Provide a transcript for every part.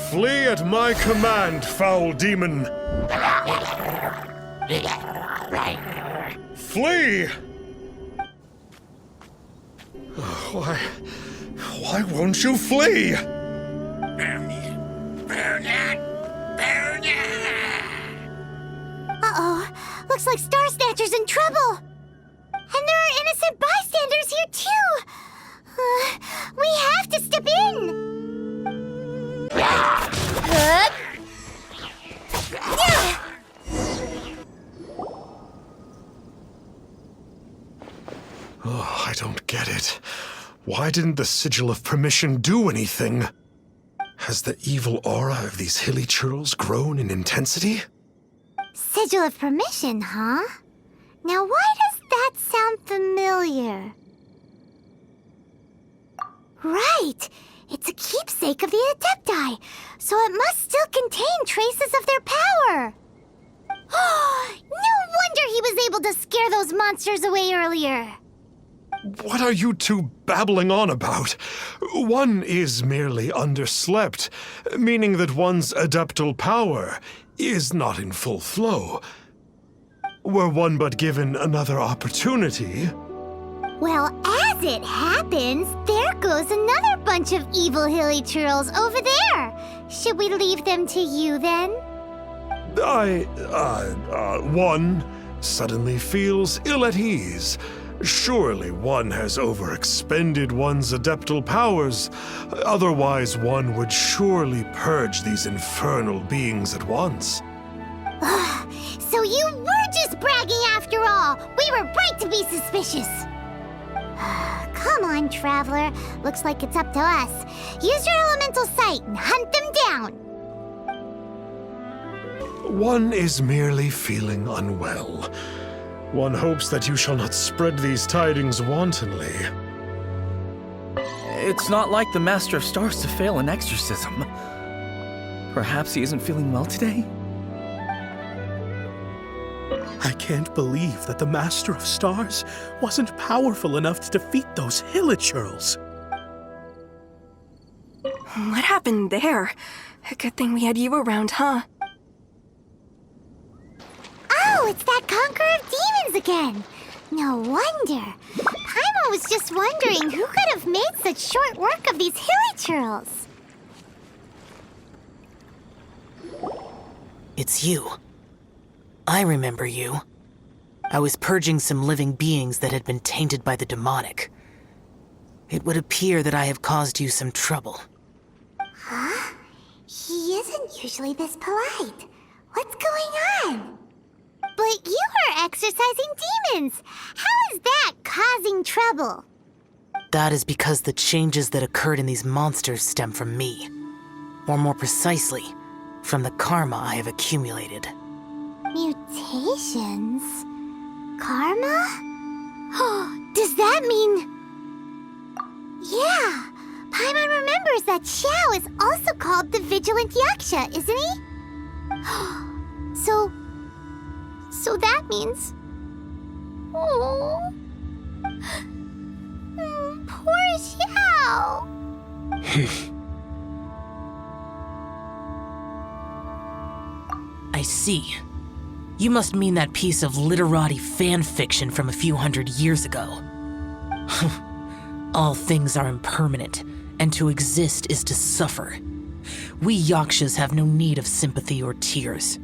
Flee at my command, foul demon! Flee! Why won't you flee? Uh-oh. Looks like Starsnatcher's in trouble. And there are innocent bystanders here, too. We have to step in. Oh, I don't get it. Why didn't the Sigil of Permission do anything? Has the evil aura of these hilly churls grown in intensity? Sigil of Permission, huh? Now why does that sound familiar? Right! It's a keepsake of the Adepti, so it must still contain traces of their power. No wonder he was able to scare those monsters away earlier. What are you two babbling on about? One is merely underslept, meaning that one's adeptal power is not in full flow. Were one but given another opportunity... Well, as it happens, there goes another bunch of evil hilly churls over there. Should we leave them to you, then? One suddenly feels ill at ease. Surely one has overexpended one's adeptal powers. Otherwise, one would surely purge these infernal beings at once. So you were just bragging after all! We were right to be suspicious! Come on, Traveler. Looks like it's up to us. Use your elemental sight and hunt them down! One is merely feeling unwell. One hopes that you shall not spread these tidings wantonly. It's not like the Master of Stars to fail an exorcism. Perhaps he isn't feeling well today? I can't believe that the Master of Stars wasn't powerful enough to defeat those Hilichurls. What happened there? A good thing we had you around, huh? Oh, it's that Conqueror of Demons again! No wonder. Paimon was just wondering who could have made such short work of these Hilichurls. It's you. I remember you. I was purging some living beings that had been tainted by the demonic. It would appear that I have caused you some trouble. Huh? He isn't usually this polite. What's going on? But you are exorcising demons! How is that causing trouble? That is because the changes that occurred in these monsters stem from me. Or more precisely, from the karma I have accumulated. Mutations? Karma? Does that mean... Yeah! Paimon remembers that Xiao is also called the Vigilant Yaksha, isn't he? So that means... Oh... Poor Xiao! I see. You must mean that piece of literati fan fiction from a few hundred years ago. All things are impermanent, and to exist is to suffer. We Yakshas have no need of sympathy or tears.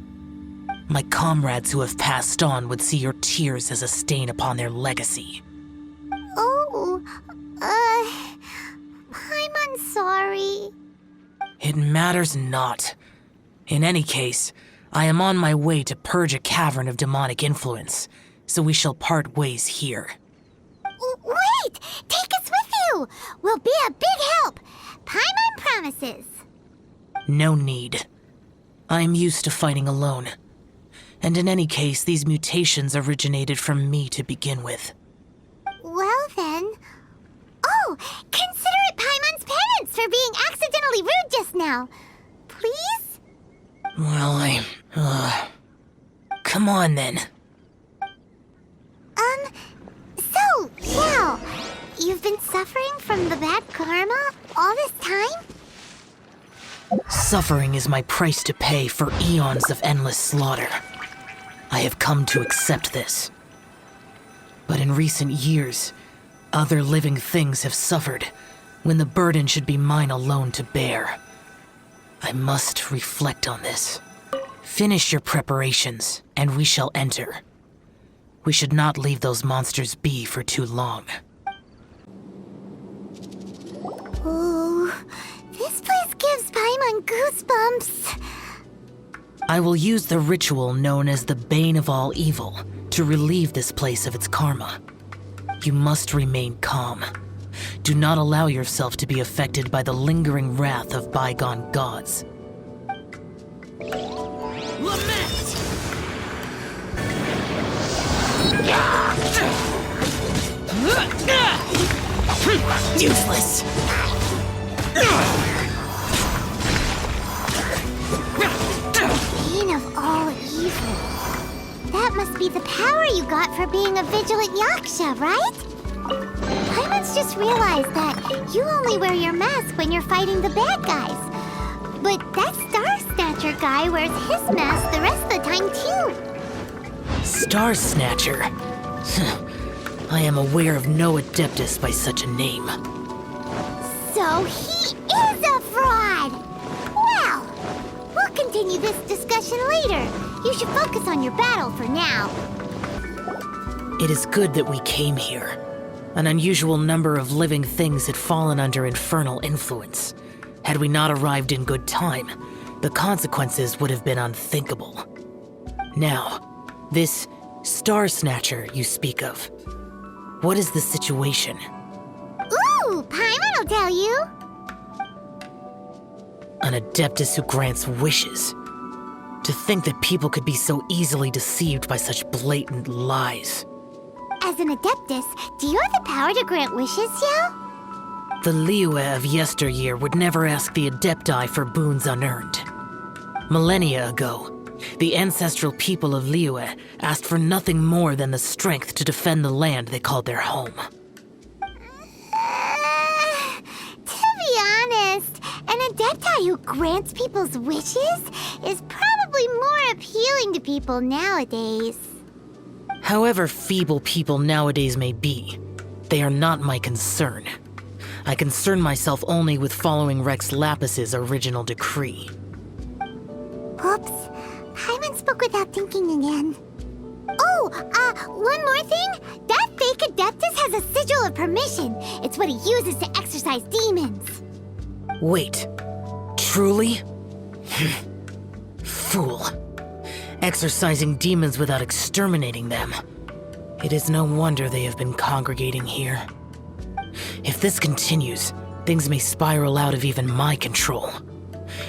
My comrades who have passed on would see your tears as a stain upon their legacy. Oh, I'm sorry. It matters not. In any case, I am on my way to purge a cavern of demonic influence, so we shall part ways here. Wait! Take us with you! We'll be a big help! Paimon promises! No need. I am used to fighting alone. And in any case, these mutations originated from me to begin with. Well then... Oh! Consider it Paimon's penance for being accidentally rude just now. Please? Well, come on then. So, Xiao, you've been suffering from the bad karma all this time? Suffering is my price to pay for eons of endless slaughter. I have come to accept this. But in recent years, other living things have suffered when the burden should be mine alone to bear. I must reflect on this. Finish your preparations, and we shall enter. We should not leave those monsters be for too long. Ooh, this place gives Paimon goosebumps. I will use the ritual known as the Bane of All Evil to relieve this place of its karma. You must remain calm. Do not allow yourself to be affected by the lingering wrath of bygone gods. Lament! Useless! Bane of all evil. That must be the power you got for being a vigilant Yaksha, right? Paimon's just realized that you only wear your mask when you're fighting the bad guys. But that Starsnatcher guy wears his mask the rest of the time, too. Starsnatcher? I am aware of no Adeptus by such a name. So he is a fraud! Well, we'll continue this discussion later. You should focus on your battle for now. It is good that we came here. An unusual number of living things had fallen under infernal influence. Had we not arrived in good time, the consequences would have been unthinkable. Now, this Starsnatcher you speak of, what is the situation? Ooh, Paimon will tell you. An Adeptus who grants wishes. To think that people could be so easily deceived by such blatant lies. As an Adeptus, do you have the power to grant wishes, Xiao? The Liyue of yesteryear would never ask the Adepti for boons unearned. Millennia ago, the ancestral people of Liyue asked for nothing more than the strength to defend the land they called their home. To be honest, an Adepti who grants people's wishes is probably more appealing to people nowadays. However feeble people nowadays may be, they are not my concern. I concern myself only with following Rex Lapis's original decree. Oops, Paimon spoke without thinking again. Oh, one more thing. That fake Adeptus has a sigil of permission. It's what he uses to exorcise demons. Wait, truly? Fool. Exorcising demons without exterminating them. It is no wonder they have been congregating here. If this continues, things may spiral out of even my control.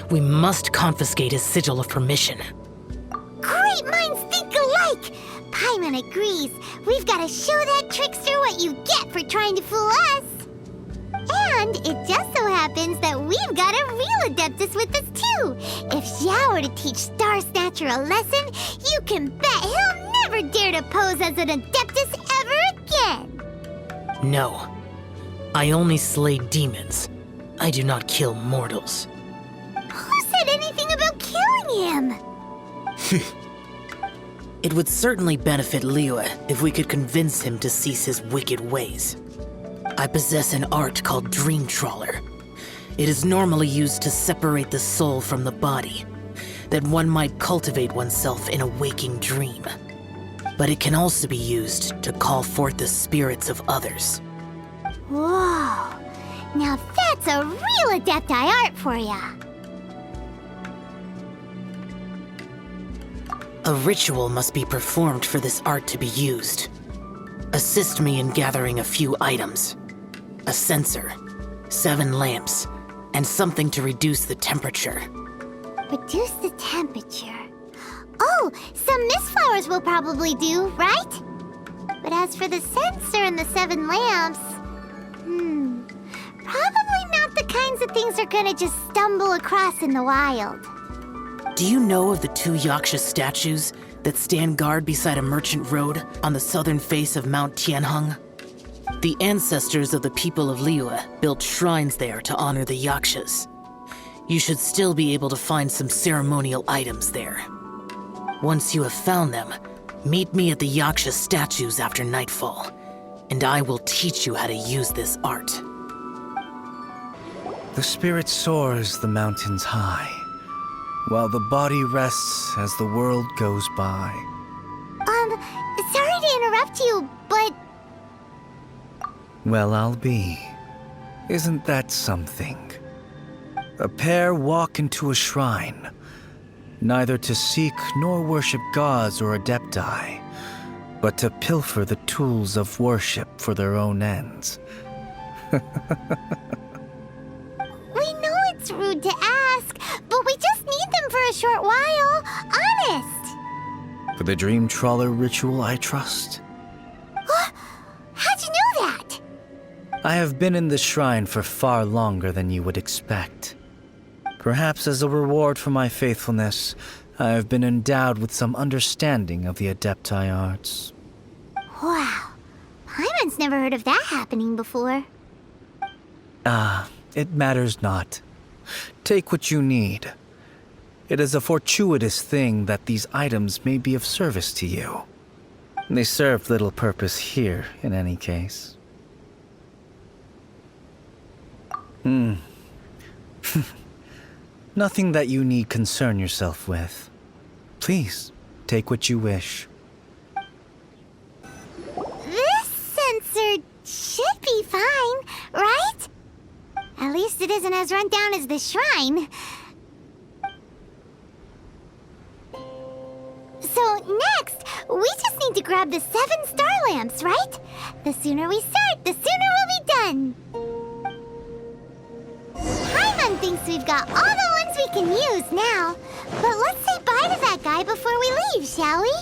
We must confiscate his sigil of permission. Great minds think alike! Paimon agrees. We've got to show that trickster what you get for trying to fool us. And it just so happens that we've got a real Adeptus with us too. If Xiao were to teach Starsnatcher a lesson, you can bet he'll never dare to pose as an Adeptus ever again. No. I only slay demons. I do not kill mortals. Who said anything about killing him? It would certainly benefit Liyue if we could convince him to cease his wicked ways. I possess an art called Dream Trawler. It is normally used to separate the soul from the body, that one might cultivate oneself in a waking dream. But it can also be used to call forth the spirits of others. Whoa, now that's a real Adepti art for ya. A ritual must be performed for this art to be used. Assist me in gathering a few items. A censer, 7 lamps, and something to reduce the temperature. Reduce the temperature. Oh, some mist flowers will probably do, right? But as for the censer and the 7 lamps, probably not the kinds of things they're gonna just stumble across in the wild. Do you know of the 2 Yaksha statues that stand guard beside a merchant road on the southern face of Mount Tianheng? The ancestors of the people of Liyue built shrines there to honor the Yakshas. you should still be able to find some ceremonial items there. Once you have found them, meet me at the Yaksha statues after nightfall, and I will teach you how to use this art. The spirit soars the mountains high, while the body rests as the world goes by. Sorry to interrupt you, but Well, I'll be. Isn't that something? A pair walk into a shrine, neither to seek nor worship gods or adepti, but to pilfer the tools of worship for their own ends. we know it's rude to ask, but we just need them for a short while. Honest. For the Dream Trawler ritual, I trust. How'd you know that? I have been in the shrine for far longer than you would expect. Perhaps as a reward for my faithfulness, I have been endowed with some understanding of the adepti arts. Wow. Paimon's never heard of that happening before. It matters not. Take what you need. It is a fortuitous thing that these items may be of service to you. They serve little purpose here, in any case. Nothing that you need concern yourself with. Please, take what you wish. This sensor should be fine, right? At least it isn't as run down as the shrine. So next, we just need to grab the 7 star lamps, right? The sooner we start, the sooner we'll be done. Paimon thinks we've got all the ones we can use now. But let's say bye to that guy before we leave, shall we?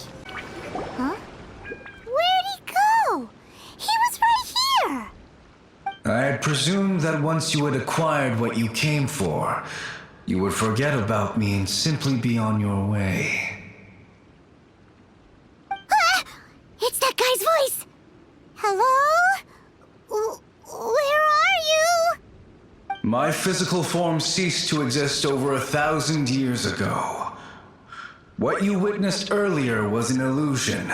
Huh? Where'd he go? He was right here. I had presumed that once you had acquired what you came for, you would forget about me and simply be on your way. It's that guy's voice! Hello? Where are you? My physical form ceased to exist over 1,000 years ago. What you witnessed earlier was an illusion,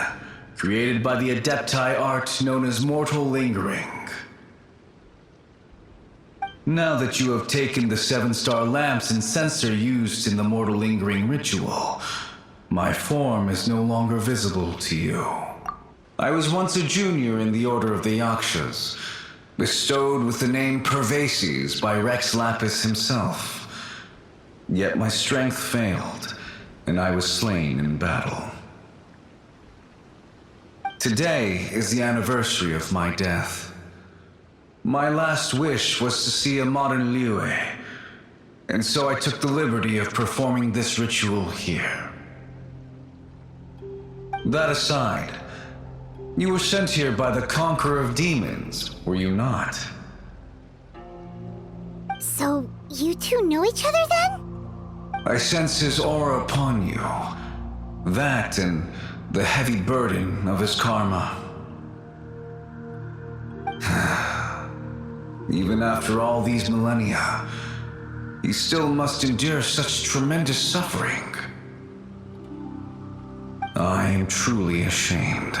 created by the adepti art known as mortal lingering. Now that you have taken the 7 star lamps and sensor used in the mortal lingering ritual, my form is no longer visible to you. I was once a junior in the Order of the Yakshas, bestowed with the name Pervases by Rex Lapis himself. Yet my strength failed, and I was slain in battle. Today is the anniversary of my death. My last wish was to see a modern Liyue, and so I took the liberty of performing this ritual here. That aside, you were sent here by the Conqueror of Demons, were you not? So, you two know each other then? I sense his aura upon you. That and the heavy burden of his karma. Even after all these millennia, he still must endure such tremendous suffering. I am truly ashamed.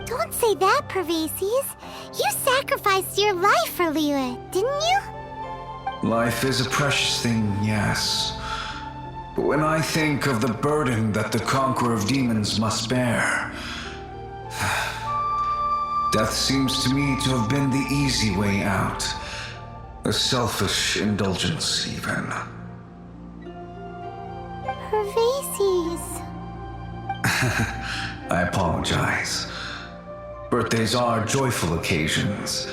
Don't say that, Pervases. You sacrificed your life for Liyue, didn't you? Life is a precious thing, yes. But when I think of the burden that the Conqueror of Demons must bear, death seems to me to have been the easy way out. A selfish indulgence, even. Pervases. I apologize. Birthdays are joyful occasions,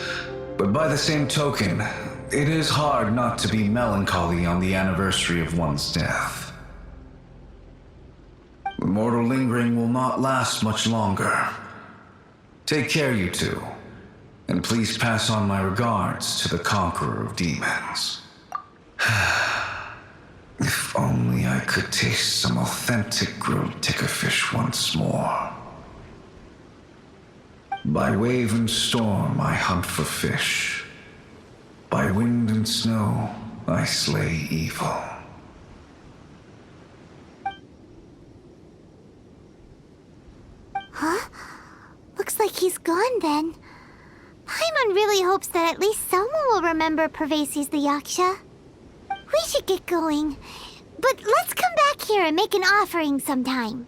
but by the same token, it is hard not to be melancholy on the anniversary of one's death. The mortal lingering will not last much longer. Take care, you two, and please pass on my regards to the Conqueror of Demons. If only I could taste some authentic grilled tickerfish once more. By wave and storm I hunt for fish. By wind and snow, I slay evil. Huh? Looks like he's gone then. Paimon really hopes that at least someone will remember Pervases the Yaksha. We should get going. But let's come back here and make an offering sometime.